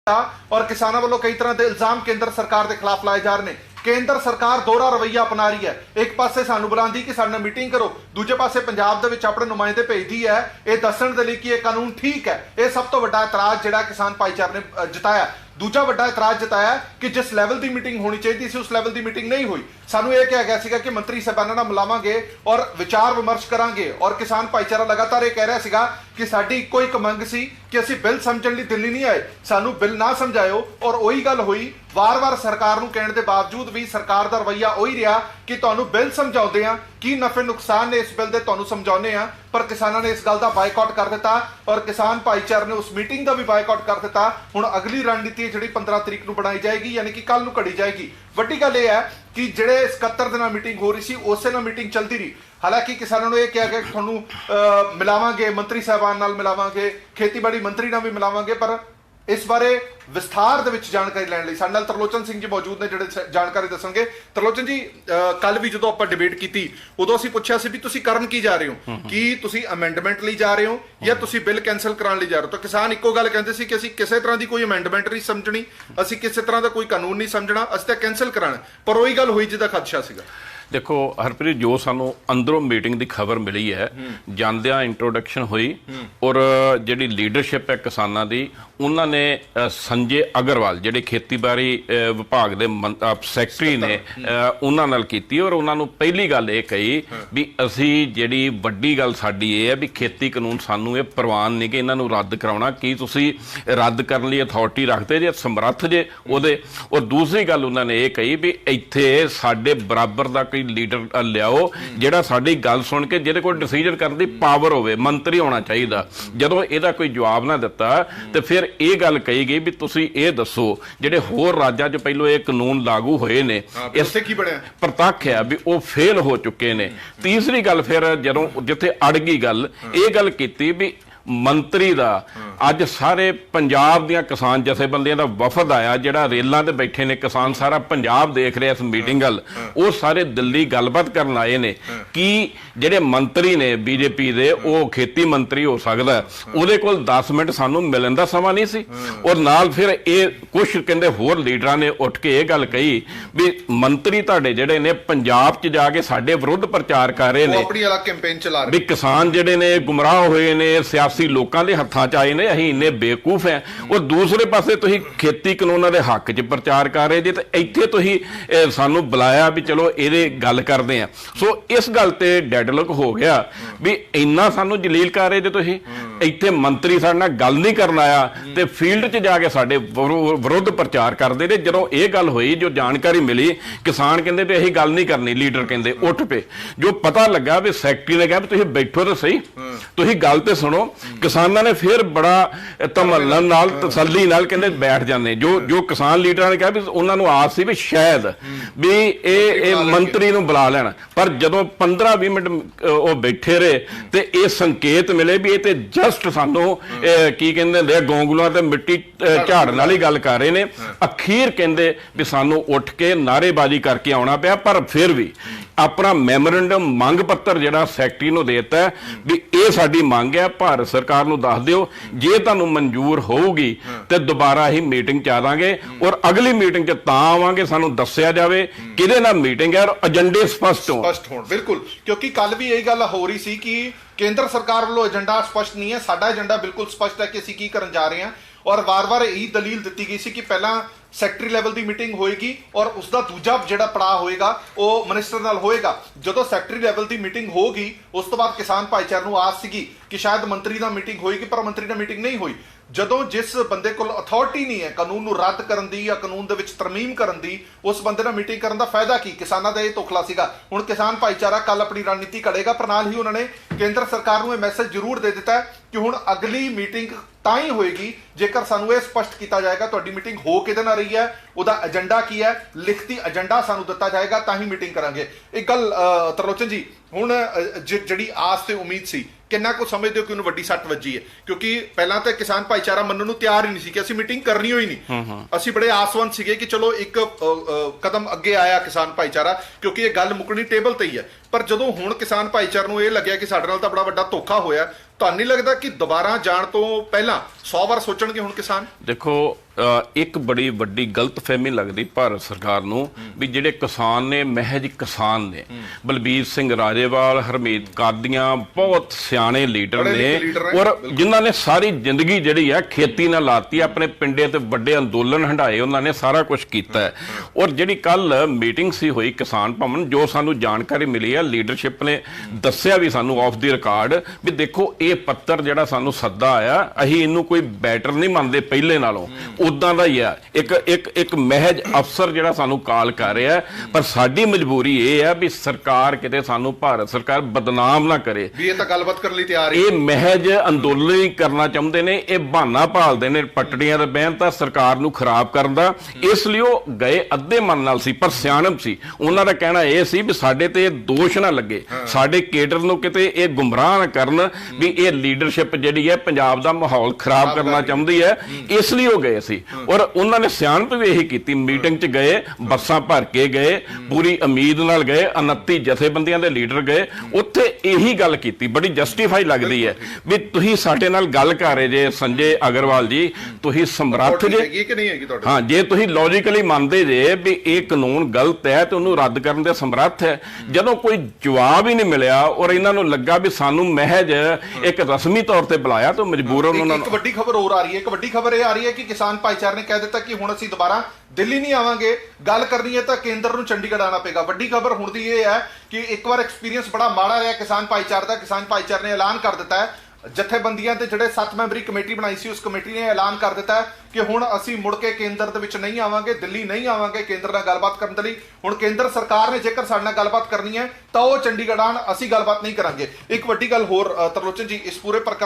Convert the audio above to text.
और किसानों वालों कई तरह के इल्जाम केंद्र सरकार के खिलाफ लाए जा रहे हैं। केंद्र सरकार दोहरा रवैया अपना रही है। एक पासे सानू बुलांदी कि साडे नाल मीटिंग करो, दूजे पासे पंजाब दे विच अपने नुमाइंदे भेजदी है ये दस्सण दे लई कि ये कानून ठीक है। यह सब तो वड्डा इतराज जिहड़ा किसान भाईचारे ने जताया। दूजा वड्डा इतराज जताया कि जिस लैवल की मीटिंग होनी चाहिए सी उस लैवल की मीटिंग नहीं हुई। सानू यह कहा गया सीगा कि मंत्री साहबानां नाल मिलावांगे और विचार विमर्श करांगे और किसान भाईचारा लगातार यह कह रहा सीगा कि साडी इक्को एक मंग सी कि असीं बिल समझण लई दिल्ली नहीं आए, सानू बिल ना समझाओ। और उही गल हुई, वार वार सरकार नूं कहण दे बावजूद भी सरकार दा रवैया उही रहा कि तुहानूं बिल समझाउंदे आ की नफे नुकसान ने इस बिल दे तुहानूं समझाउने आ। पर किसानां ने इस गल दा बायकॉट कर दिता और किसान भाईचारे ने उस मीटिंग का भी बायकॉट कर दिता। हुण अगली रणनीति जिहड़ी 15 तरीक नूं बनाई जाएगी, यानी कि कल नूं घड़ी जाएगी। वड्डी गल यह है कि जिहड़े 71 दिन मीटिंग हो रही सी उसे नाल मीटिंग चलती रही। हालांकि किसानों ने यह कहा कि तुहानूं मिलावांगे, मंत्री साहबान नाल मिलावांगे, खेतीबाड़ी मंत्री नाल भी मिलावांगे। पर इस बारे विस्तार दे विच जानकारी लैण लई साडे नाल तरलोचन सिंह जी मौजूद ने, जिहड़े जानकारी दसणगे। तरलोचन जी, कल भी जदों आपां डिबेट कीती उदों असीं पुछिआ सी भी तुसीं करन की जा रहे हो, कि तुसीं अमेंडमेंट लई जा रहे हो या तुसीं बिल कैंसल कराउण लई जा रहे हो। तो किसान इक्को गल कहंदे सी कि असीं किसी तरह की कोई अमेंडमेंट नहीं समझणी, असीं किसी तरह का कोई कानून नहीं समझना, असीं तां कैंसल कराना। पर उही गल हुई जिहदा खदशा सीगा। देखो हरप्रीत, जो सानू अंदरों मीटिंग की खबर मिली है, जांदियां इंट्रोडक्शन हुई और जिहड़ी लीडरशिप है किसानां दी, उन्होंने संजय अग्रवाल जिहड़े खेतीबाड़ी विभाग के सैकटरी ने उन्हां नाल कीती और उन्होंने पहली गल ये कही भी असी जिहड़ी वड्डी गल साडी ये है भी खेती कानून सानू ये प्रवान नहीं कि इन्हां नूं रद्द कराउणा, की तुसीं रद्द करन लई अथॉरिटी रखदे जे, समर्थ जे उहदे। और दूसरी गल उन्होंने ये कही भी इत्थे साडे बराबर दा लीडर लियाओ जिहड़ा साडी गल सुन के जिहदे कोल डिसीजन करन दी पावर होवे, मंत्री होना चाहिए। जदों इहदा कोई जवाब ना दिता तो फिर ये गल कही गई भी तुसीं ये दसो जिहड़े होर राज्यां 'च पहलों ये कानून लागू होए ने, इससे की बणिआ प्रतख है भी वो फेल हो चुके ने। तीसरी गल फिर जदों जिथे अड़ गई गल, ये गल कीती भी मंत्री दा अज सारे पंजाब दियां किसान जथेबंदियां दा वफद आया, जिहड़ा रेलां ते बैठे ने किसान, सारा पंजाब देख रहा इस मीटिंग गल, वो सारे दिल्ली गलबात करन आए ने कि जिहड़े मंत्री ने बीजेपी दे वो खेती मंत्री हो सकदा, उहदे कोल 10 मिनट सानू मिलण दा समा नहीं सी। और नाल फिर ये कुछ कहंदे होर लीडरां ने उठ के ये गल कही भी मंत्री तुहाडे जिहड़े ने पंजाब च जाके साडे विरुद्ध प्रचार कर रहे ने, अपनी अलग कैंपेन चला रहे भी किसान जिहड़े ने गुमराह होए ने, सियासी लोगों के हत्थां च आए ने, असीं इन्ने बेवकूफ हैं। और दूसरे पासे तुसीं खेती कानूनां दे हक च प्रचार कर रहे जे, ते इत्थे तुसीं सानू बुलाया भी चलो इहदे गल करदे आ। सो इस गल ते डेडलॉक हो गया भी इन्ना सानू जलील कर रहे जे, तुसीं इत्थे मंत्री साडे नाल गल नहीं करन आया ते फील्ड च जाके साडे विरुद्ध प्रचार करदे ने। जदों ये गल होई, जो जानकारी मिली, किसान कहंदे भी असीं गल नहीं करनी, लीडर कहंदे उठ पे। जो पता लगा भी सैकटरी ने कहा भी तुसीं बैठो तो सही, तुसीं गल ते सुनो। किसानों ने फिर बड़ा तमल्लन नाल तसल्ली नाल कहंदे बैठ जाने। जो किसान लीडरां ने कहा भी उन्होंने आस सी भी शायद भी ये मंत्री नूं बुला लैण, पर जदों 15-20 मिनट वो बैठे रहे तो ये संकेत मिले भी ये ते जस्ट सानू की कहंदे गोंगलुआं ते मिट्टी झाड़न वाली गल कर रहे ने। अखीर कहंदे भी सानू उठ के नारेबाजी करके आउणा पिया, पर फिर भी अपना मैमोरेंडम मंग पत्र जिहड़ा सैकटरी नूं देता है भी ये साडी मंग है, भारत सरकार नूं दस दिओ, जे तुहानूं मंजूर होऊगी ते दोबारा ही मीटिंग च आवांगे और अगली मीटिंग च तां आवांगे, सानूं दस्सिया जावे किहदे नाल मीटिंग है और एजेंडे स्पष्ट होण। बिल्कुल, क्योंकि कल भी यही गल हो रही सी कि केंद्र सरकार वालों एजेंडा स्पष्ट नहीं है, साडा एजेंडा बिल्कुल स्पष्ट है कि असीं की करन जा रहे हैं। और वार वार यही दलील दी गई सी कि पहला सैकटरी लैवल की मीटिंग होएगी और उसका दूजा जिहड़ा पड़ाव होएगा वो मिनिस्टर नाल होएगा। जदों सैकटरी लैवल की मीटिंग होगी उस तो बाद किसान भाईचारे नूं आस सीगी कि शायद मंत्री नाल मीटिंग होएगी, पर मंत्री नाल मीटिंग नहीं हुई। जदों जिस बंदे कोल अथॉरिटी नहीं है कानून नूं रद्द करन दी या कानून दे विच तरमीम करन दी, उस बंदे नाल मीटिंग करन दा फायदा की? किसानां दा इह तोखला सीगा। हुण किसान भाईचारा कल अपनी रणनीति घड़ेगा, पर नाल ही उन्होंने केंद्र सरकार नूं इह मैसेज जरूर दे दिता है कि हुण अगली मीटिंग तां ही होएगी जेकर सानू ये स्पष्ट किया जाएगा तुहाडी मीटिंग हो किहदे नाल रही है, उहदा एजेंडा की है, लिखती एजेंडा सानू दिता जाएगा, तां ही मीटिंग करांगे। एक गल तरलोचन जी, हुण जिहड़ी आस ते उम्मीद सी, किन्ना को समझदे हो कि उन्हें वड्डी सट वजी है? क्योंकि पहला तो किसान भाईचारा मनण नूं तैयार ही नहीं सी कि असीं मीटिंग करनी होई नहीं। असीं बड़े आसवंत सीगे कि चलो एक कदम अगे आया किसान भाईचारा, क्योंकि ये गल मुकनी टेबल ते ही है। पर जदों हुण किसान भाईचारे नूं ये लग्गिया कि साडे नाल तां बड़ा वड्डा धोखा होया, तुहानूं नहीं लगदा कि दोबारा जाण तो पहला 100 बार सोचणगे हुण किसान? देखो ਇੱਕ ਬੜੀ ਵੱਡੀ ਗਲਤਫਹਿਮੀ ਲੱਗਦੀ ਭਾਰਤ ਸਰਕਾਰ ਨੂੰ ਵੀ ਜਿਹੜੇ ਕਿਸਾਨ ਨੇ ਮਹਿਜ ਕਿਸਾਨ ਨੇ। ਬਲਬੀਰ ਸਿੰਘ ਰਾਜੇਵਾਲ, ਹਰਮੀਤ ਕਾਦੀਆਂ ਬਹੁਤ ਸਿਆਣੇ ਲੀਡਰ ਨੇ ਔਰ ਜਿਨ੍ਹਾਂ ਨੇ ਸਾਰੀ ਜ਼ਿੰਦਗੀ ਜਿਹੜੀ ਆ ਖੇਤੀ ਨਾਲ ਲਾਤੀ, ਆਪਣੇ ਪਿੰਡੇ ਤੇ ਵੱਡੇ ਅੰਦੋਲਨ ਹੰਢਾਏ, ਉਹਨਾਂ ਨੇ ਸਾਰਾ ਕੁਝ ਕੀਤਾ ਹੈ। ਔਰ ਜਿਹੜੀ ਕੱਲ ਮੀਟਿੰਗ ਸੀ ਹੋਈ ਕਿਸਾਨ ਭਵਨ, ਜੋ ਸਾਨੂੰ ਜਾਣਕਾਰੀ ਮਿਲੀ ਹੈ, ਲੀਡਰਸ਼ਿਪ ਨੇ ਦੱਸਿਆ ਵੀ ਸਾਨੂੰ ਆਫ ਦੀ ਰਿਕਾਰਡ ਵੀ ਦੇਖੋ ਇਹ ਪੱਤਰ ਜਿਹੜਾ ਸਾਨੂੰ ਸੱਦਾ ਆਇਆ, ਅਸੀਂ ਇਹਨੂੰ ਕੋਈ ਬੈਟਰ ਨਹੀਂ ਮੰਨਦੇ ਪਹਿਲੇ ਨਾਲੋਂ, ਉਦਾਂ ਦਾ ਹੀ ਆ। ਇੱਕ ਮਹਿਜ ਅਫਸਰ ਜਿਹੜਾ ਸਾਨੂੰ ਕਾਲ ਕਰ ਰਿਹਾ, ਪਰ ਸਾਡੀ ਮਜਬੂਰੀ ਇਹ ਆ ਵੀ ਸਰਕਾਰ ਕਿਤੇ ਸਾਨੂੰ, ਭਾਰਤ ਸਰਕਾਰ ਬਦਨਾਮ ਨਾ ਕਰੇ ਵੀ ਇਹ ਤਾਂ ਗੱਲਬਾਤ ਕਰਨ ਲਈ ਤਿਆਰ ਹੈ। ਇਹ ਮਹਿਜ ਅੰਦੋਲਨ ਹੀ ਕਰਨਾ ਚਾਹੁੰਦੇ ਨੇ, ਇਹ ਬਹਾਨਾ ਭਾਲਦੇ ਨੇ ਪਟੜੀਆਂ ਦਾ ਬਹਿਣ ਤਾਂ ਸਰਕਾਰ ਨੂੰ ਖਰਾਬ ਕਰਨ ਦਾ। ਇਸ ਲਈ ਉਹ ਗਏ ਅੱਧੇ ਮਨ ਨਾਲ ਸੀ, ਪਰ ਸਿਆਣਪ ਸੀ। ਉਹਨਾਂ ਦਾ ਕਹਿਣਾ ਇਹ ਸੀ ਵੀ ਸਾਡੇ ਤੇ ਦੋਸ਼ ਨਾ ਲੱਗੇ, ਸਾਡੇ ਕੇਡਰ ਨੂੰ ਕਿਤੇ ਇਹ ਗੁੰਮਰਾਹ ਨਾ ਕਰਨ ਵੀ ਇਹ ਲੀਡਰਸ਼ਿਪ ਜਿਹੜੀ ਹੈ ਪੰਜਾਬ ਦਾ ਮਾਹੌਲ ਖਰਾਬ ਕਰਨਾ ਚਾਹੁੰਦੀ ਹੈ, ਇਸ ਲਈ ਉਹ ਗਏ ਸੀ। ਔਰ ਉਹਨਾਂ ਨੇ ਸਿਆਣਪ ਵੀ ਇਹੀ ਕੀਤੀ, ਮੀਟਿੰਗ 'ਚ ਗਏ, ਬੱਸਾਂ ਭਰ ਕੇ ਗਏ, ਪੂਰੀ ਉਮੀਦ ਨਾਲ ਗਏ, 29 ਜਥੇਬੰਦੀਆਂ ਦੇ ਲੀਡਰ ਗਏ, ਉੱਥੇ ਇਹੀ ਗੱਲ ਕੀਤੀ, ਬੜੀ ਜਸਟੀਫਾਈ ਲੱਗਦੀ ਹੈ ਵੀ ਤੁਸੀਂ ਸਾਡੇ ਨਾਲ ਗੱਲ ਕਰ ਰਹੇ ਜੇ ਸੰਜੇ ਅਗਰਵਾਲ ਜੀ, ਤੁਸੀਂ ਸਮਰੱਥ ਜੇ ਕਿ ਨਹੀਂ ਹੈਗੀ ਤੁਹਾਡੇ? ਹਾਂ, ਜੇ ਤੁਸੀਂ ਲੌਜੀਕਲੀ ਮੰਨਦੇ ਜੇ ਵੀ ਇਹ ਕਾਨੂੰਨ ਗਲਤ ਹੈ ਤੇ ਉਹਨੂੰ ਰੱਦ ਕਰਨ ਦੇ ਸਮਰੱਥ ਹੈ। ਜਦੋਂ ਕੋਈ ਜਵਾਬ ਹੀ ਨਹੀਂ ਮਿਲਿਆ ਔਰ ਇਹਨਾਂ ਨੂੰ ਲੱਗਾ ਵੀ ਸਾਨੂੰ ਮਹਿਜ ਇੱਕ ਰਸਮੀ ਤੌਰ ਤੇ ਬੁਲਾਇਆ ਤਾਂ ਮਜਬੂਰਨ ਉਹਨਾਂ ਇੱਕ ਵੱਡੀ ਖਬਰ ਹੋਰ ਆ ਰਹੀ ਹੈ। ਇੱਕ ਵੱਡੀ ਖਬਰ ਇਹ ਆ ਰਹੀ ਹੈ ਕਿ ਕਿਸਾਨ ਭਾਈਚਾਰੇ ਨੇ ਕਹਿ ਦਿੱਤਾ ਕਿ ਹੁਣ ਅਸੀਂ ਦੁਬਾਰਾ ਦਿੱਲੀ ਨਹੀਂ ਆਵਾਂਗੇ, ਗੱਲ ਕਰਨੀ ਹੈ ਤਾਂ ਕੇਂਦਰ ਨੂੰ ਚੰਡੀਗੜ੍ਹ ਆਉਣਾ ਪਏਗਾ। ਵੱਡੀ ਖਬਰ ਹੁਣ ਦੀ ਇਹ ਹੈ ਕਿ ਇੱਕ ਵਾਰ ਐਕਸਪੀਰੀਅੰਸ ਬੜਾ ਮਾੜਾ ਰਿਹਾ ਕਿਸਾਨ ਭਾਈਚਾਰੇ ਦਾ। ਕਿਸਾਨ ਭਾਈਚਾਰੇ ਨੇ ਐਲਾਨ ਕਰ ਦਿੱਤਾ ਹੈ, ਜਥੇਬੰਦੀਆਂ ਤੇ ਜਿਹੜੇ 7 ਮੈਂਬਰੀ ਕਮੇਟੀ ਬਣਾਈ ਸੀ, ਉਸ ਕਮੇਟੀ ਨੇ ਐਲਾਨ ਕਰ ਦਿੱਤਾ ਹੈ ਕਿ ਹੁਣ ਅਸੀਂ ਮੁੜ ਕੇ ਕੇਂਦਰ ਦੇ ਵਿੱਚ ਨਹੀਂ ਆਵਾਂਗੇ, ਦਿੱਲੀ ਨਹੀਂ ਆਵਾਂਗੇ ਕੇਂਦਰ ਨਾਲ ਗੱਲਬਾਤ ਕਰਨ ਦੇ ਲਈ। ਹੁਣ ਕੇਂਦਰ ਸਰਕਾਰ ਨੇ ਜੇਕਰ ਸਾਡੇ ਨਾਲ ਗੱਲਬਾਤ ਕਰਨੀ ਹੈ ਤਾਂ ਉਹ ਚੰਡੀਗੜ੍ਹ ਆਉਣ, ਅਸੀਂ ਗੱਲਬਾਤ ਨਹੀਂ ਕਰਾਂਗੇ। ਇੱਕ ਵੱਡੀ ਗੱਲ ਹੋਰ ਤਰਲੋਚਨ ਜੀ, ਇਸ ਪੂਰੇ ਪ੍ਰਕਰਨ